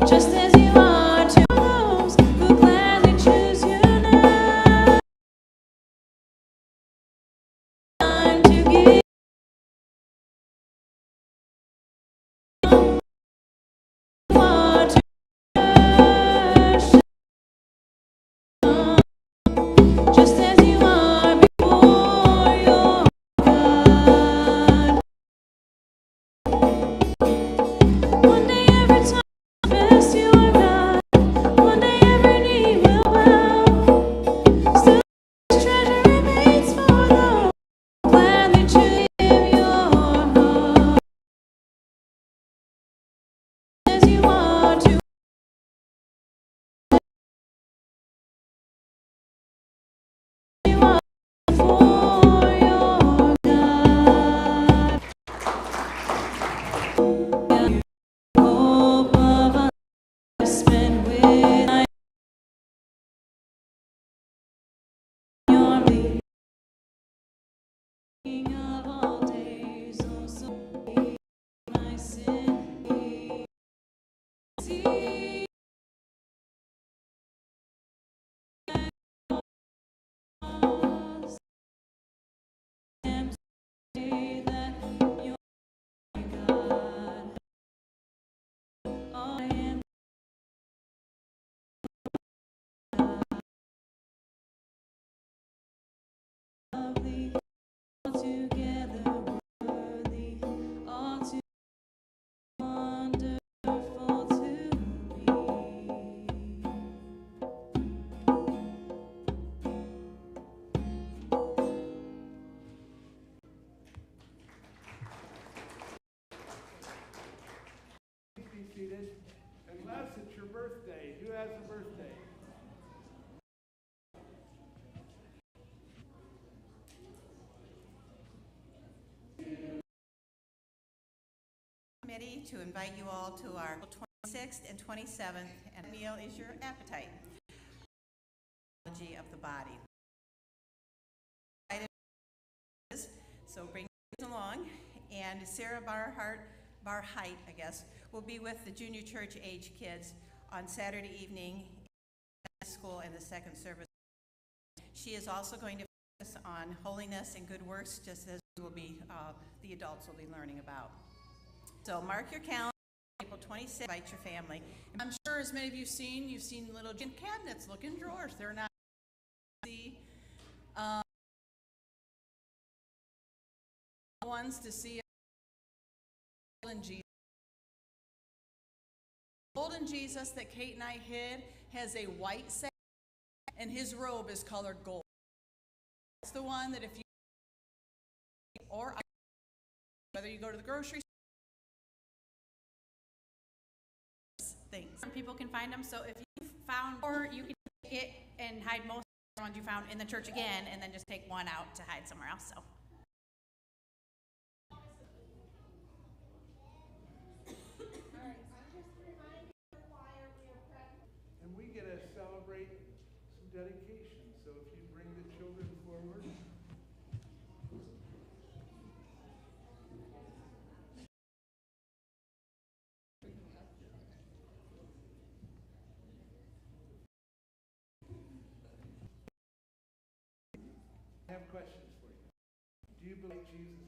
just as you are to those who gladly choose you now. Time to give. Want to worship, just as you are before your God. One day every time confess you are God. One day every knee will bow. Still His treasure remains for those who gladly choose your heart. As you are to you are for your God. Hope of a life spent with your leading of all days, oh so be my sin. See us and say that you're God. I am lovely, altogether worthy, altogether wonderful to me. Be seated. Unless it's your birthday. Who has a birthday? Committee to invite you all to our 26th and 27th, and meal is your appetite. Of the body. So bring these along, and Sarah Barheit, I guess, will be with the junior church age kids on Saturday evening at school and the second service. She is also going to focus on holiness and good works, just as will be the adults will be learning about. So mark your calendar. April 26th. Invite your family. I'm sure as many of you've seen little gin cabinets. Look in drawers. They're not see ones to see golden Jesus. Golden Jesus that Kate and I hid has a white sash, and his robe is colored gold. That's the one that if you or whether you go to the grocery things. Some people can find them, so if you found, or you can take it and hide most of the ones you found in the church again, and then just take one out to hide somewhere else. So. And we get to celebrate some dedication. So if you bring the children forward. I have questions for you. Do you believe Jesus